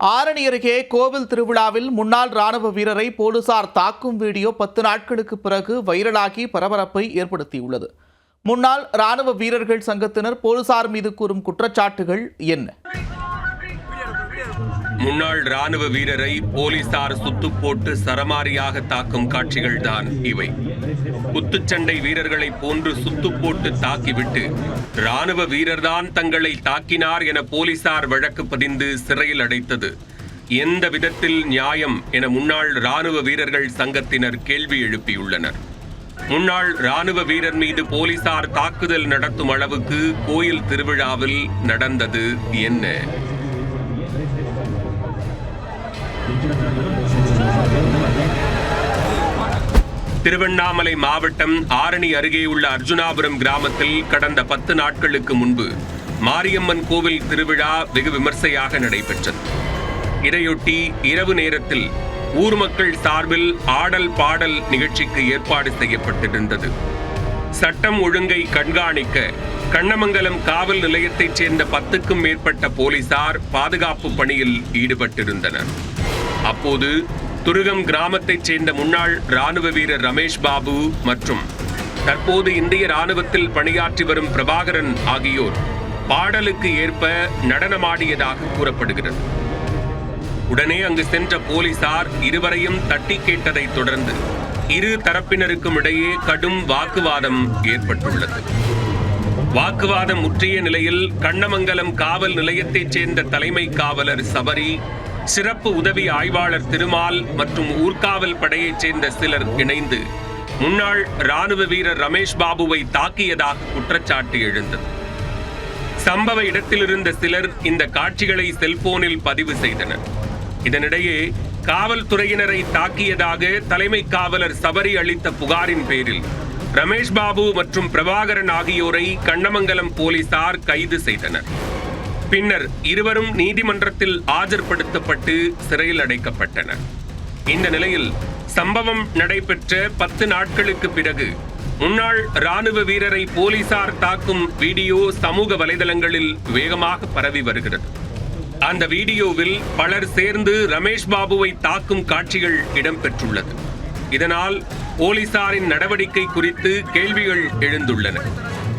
ஆரணி அருகே கோவில் திருவிழாவில் முன்னாள் ராணுவ வீரரை போலீசார் தாக்கும் வீடியோ 10 நாட்களுக்கு பிறகு வைரலாகி பரபரப்பை ஏற்படுத்தியுள்ளது. முன்னாள் ராணுவ வீரர்கள் சங்கத்தினர் போலீசார் மீது கூறும் குற்றச்சாட்டுகள் என்ன? முன்னாள் ராணுவ வீரரை போலீசார் சுட்டு போட்டு சரமாரியாக தாக்கும் காட்சிகள் தான் இவை. குத்துச்சண்டை வீரர்களை போன்று சுட்டு போட்டு தாக்கிவிட்டு ராணுவ வீரர்தான் தங்களை தாக்கினார் என போலீசார் வழக்கு பதிந்து சிறையில் அடைத்தது எந்த விதத்தில் நியாயம் என முன்னாள் ராணுவ வீரர்கள் சங்கத்தினர் கேள்வி எழுப்பியுள்ளனர். முன்னாள் ராணுவ வீரர் மீது போலீசார் தாக்குதல் நடத்தும் அளவுக்கு கோயில் திருவிழாவில் நடந்தது என்ன? திருவண்ணாமலை மாவட்டம் ஆரணி அருகே உள்ள அர்ஜுனாபுரம் கிராமத்தில் கடந்த 10 நாட்களுக்கு முன்பு மாரியம்மன் கோவில் திருவிழா வெகு விமர்சையாக நடைபெற்றது. இதையொட்டி இரவு நேரத்தில் ஊர் மக்கள் சார்பில் ஆடல் பாடல் நிகழ்ச்சிக்கு ஏற்பாடு செய்யப்பட்டிருந்தது. சட்டம் ஒழுங்கை கண்காணிக்க கண்ணமங்கலம் காவல் நிலையத்தைச் சேர்ந்த 10க்கும் மேற்பட்ட போலீசார் பாதுகாப்பு பணியில் ஈடுபட்டிருந்தனர். அப்போது துருகம் கிராமத்தைச் சேர்ந்த முன்னாள் ராணுவ வீரர் ரமேஷ் பாபு மற்றும் தற்போது இந்திய ராணுவத்தில் பணியாற்றி வரும் பிரபாகரன் ஆகியோர் பாடலுக்கு ஏற்ப நடனமாடியதாக கூறப்படுகிறது. உடனே அங்கு சென்ற போலீசார் இருவரையும் தட்டி கேட்டதை தொடர்ந்து இரு தரப்பினருக்கும் இடையே கடும் வாக்குவாதம் ஏற்பட்டுள்ளது. வாக்குவாதம் முற்றிய நிலையில் கண்ணமங்கலம் காவல் நிலையத்தைச் சேர்ந்த தலைமை காவலர் சபரி, சிறப்பு உதவி ஆய்வாளர் திருமால் மற்றும் ஊர்காவல் படையைச் சேர்ந்த சிலர் இணைந்து முன்னாள் ராணுவ வீரர் ரமேஷ் பாபுவை தாக்கியதாக குற்றச்சாட்டு எழுந்தது. சம்பவ இடத்தில் இருந்த சிலர் இந்த காட்சிகளை செல்போனில் பதிவு செய்தனர். இதனிடையே காவல்துறையினரை தாக்கியதாக தலைமை காவலர் சபரி அளித்த புகாரின் பேரில் ரமேஷ் பாபு மற்றும் பிரபாகரன் ஆகியோரை கண்ணமங்கலம் போலீசார் கைது செய்தனர். பின்னர் இருவரும் நீதிமன்றத்தில் ஆஜர்படுத்தப்பட்டு சிறையில் அடைக்கப்பட்டனர். இந்த நிலையில் சம்பவம் நடைபெற்ற 10 நாட்களுக்கு பிறகு முன்னாள் ராணுவ வீரரை போலீசார் தாக்கும் வீடியோ சமூக வலைதளங்களில் வேகமாக பரவி வருகிறது. அந்த வீடியோவில் பலர் சேர்ந்து ரமேஷ் பாபுவை தாக்கும் காட்சிகள் இடம்பெற்றுள்ளது. இதனால் போலீசாரின் நடவடிக்கை குறித்து கேள்விகள் எழுந்துள்ளன.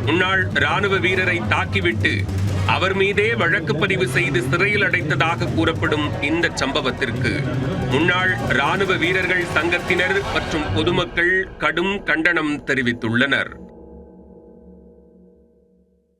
முன்னாள் ராணுவ வீரரை தாக்கிவிட்டு அவர் மீதே வழக்கு பதிவு செய்து சிறையில் அடைத்ததாக கூறப்படும் இந்த சம்பவத்திற்கு முன்னாள் ராணுவ வீரர்கள் சங்கத்தினர் மற்றும் பொதுமக்கள் கடும் கண்டனம் தெரிவித்துள்ளனர்.